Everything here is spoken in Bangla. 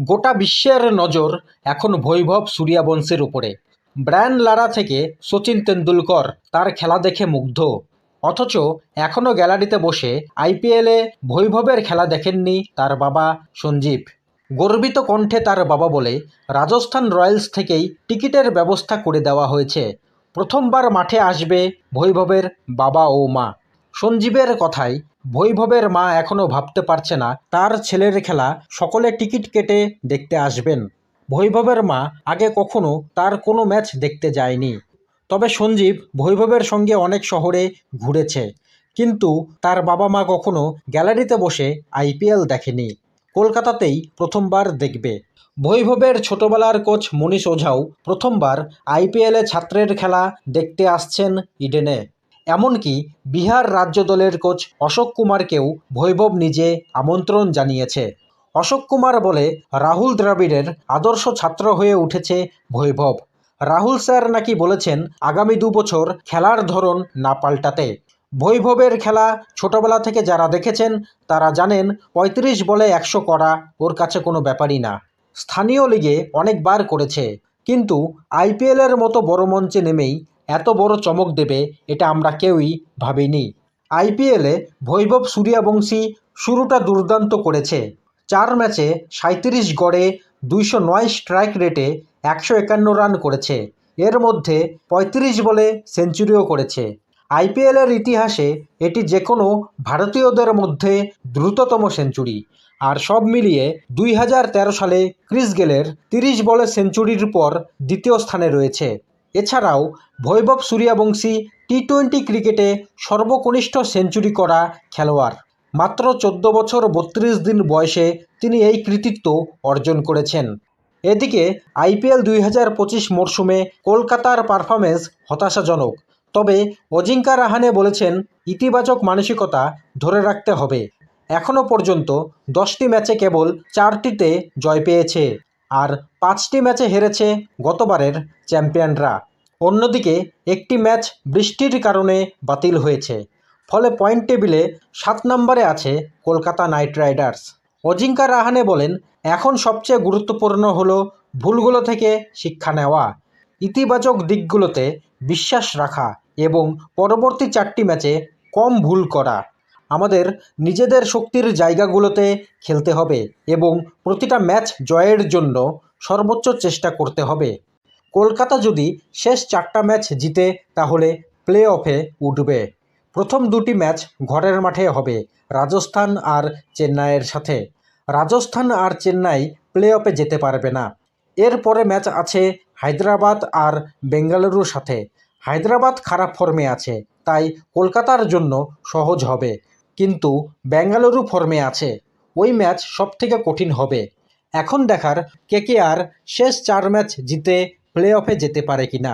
গোটা বিশ্বের নজর এখন বৈভব সূর্যবংশীর উপরে। ব্রায়ান লারা থেকে সচিন তেন্ডুলকর তার খেলা দেখে মুগ্ধ, অথচ এখনও গ্যালারিতে বসে আইপিএলে বৈভবের খেলা দেখেননি তার বাবা সঞ্জীব। গর্বিত কণ্ঠে তার বাবা বলে, রাজস্থান রয়্যালস থেকেই টিকিটের ব্যবস্থা করে দেওয়া হয়েছে। প্রথমবার মাঠে আসবে বৈভবের বাবা ও মা। সঞ্জীবের কথায় বৈভবের মা এখনও ভাবতে পারছে না তার ছেলের খেলা সকলে টিকিট কেটে দেখতে আসবেন। বৈভবের মা আগে কখনো তার কোনো ম্যাচ দেখতে যায়নি। তবে সঞ্জীব বৈভবের সঙ্গে অনেক শহরে ঘুরেছে, কিন্তু তার বাবা মা কখনো গ্যালারিতে বসে আইপিএল দেখেনি। কলকাতাতেই প্রথমবার দেখবে। বৈভবের ছোটবেলার কোচ মনীষ ওঝাও প্রথমবার আইপিএলে ছাত্রের খেলা দেখতে আসছেন ইডেনে। এমনকি বিহার রাজ্য দলের কোচ অশোক কুমারকেও বৈভব নিজে আমন্ত্রণ জানিয়েছে। অশোক কুমার বলে, রাহুল দ্রাবিড়ের আদর্শ ছাত্র হয়ে উঠেছে বৈভব। রাহুল স্যার নাকি বলেছেন আগামী 2 বছর খেলার ধরন না পাল্টাতে। বৈভবের খেলা ছোটবেলা থেকে যারা দেখেছেন তারা জানেন 35 বলে 100 করা ওর কাছে কোনো ব্যাপারই না। স্থানীয় লিগে অনেকবার করেছে, কিন্তু আইপিএলের মতো বড় মঞ্চে নেমেই এত বড় চমক দেবে এটা আমরা কেউই ভাবিনি। আইপিএলে বৈভব সূর্যবংশী শুরুটা দুর্দান্ত করেছে। 4 ম্যাচে 37 গড়ে 209 স্ট্রাইক রেটে 151 রান করেছে। এর মধ্যে 35 বলে সেঞ্চুরিও করেছে। আইপিএলের ইতিহাসে এটি যে কোনো ভারতীয়দের মধ্যে দ্রুততম সেঞ্চুরি। আর সব মিলিয়ে 2013 সালে ক্রিস গেলের 30 বলে সেঞ্চুরির পর দ্বিতীয় স্থানে রয়েছে। এছাড়াও বৈভব সূর্যবংশী টি-20 ক্রিকেটে সর্বকনিষ্ঠ সেঞ্চুরি করা খেলোয়াড়। মাত্র 14 বছর 32 দিন বয়সে তিনি এই কৃতিত্ব অর্জন করেছেন। এদিকে আইপিএল 2025 মরশুমে কলকাতার পারফরমেন্স হতাশাজনক। তবে অজিঙ্কা রাহানে বলেছেন, ইতিবাচক মানসিকতা ধরে রাখতে হবে। এখনও পর্যন্ত 10টি ম্যাচে কেবল 4টিতে জয় পেয়েছে, আর 5টি ম্যাচে হেরেছে গতবারের চ্যাম্পিয়নরা। অন্যদিকে একটি ম্যাচ বৃষ্টির কারণে বাতিল হয়েছে। ফলে পয়েন্ট টেবিলে 7 নম্বরে আছে কলকাতা নাইট রাইডার্স। অজিঙ্কা রাহানে বলেন, এখন সবচেয়ে গুরুত্বপূর্ণ হলো ভুলগুলো থেকে শিক্ষা নেওয়া, ইতিবাচক দিকগুলোতে বিশ্বাস রাখা এবং পরবর্তী 4টি ম্যাচে কম ভুল করা। আমাদের নিজেদের শক্তির জায়গাগুলোতে খেলতে হবে এবং প্রতিটা ম্যাচ জয়ের জন্য সর্বোচ্চ চেষ্টা করতে হবে। কলকাতা যদি শেষ 4টা ম্যাচ জিতে তাহলে প্লে অফে উঠবে। প্রথম 2টি ম্যাচ ঘরের মাঠে হবে রাজস্থান আর চেন্নাইয়ের সাথে। রাজস্থান আর চেন্নাই প্লে অফে যেতে পারবে না। এরপরে ম্যাচ আছে হায়দ্রাবাদ আর বেঙ্গালুরুর সাথে। হায়দ্রাবাদ খারাপ ফর্মে আছে, তাই কলকাতার জন্য সহজ হবে, কিন্তু বেঙ্গালুরু ফর্মে আছে। ওই ম্যাচ সবথেকে কঠিন হবে। এখন দেখার কেকেআর শেষ 4 ম্যাচ জিতে প্লে অফে যেতে পারে কিনা।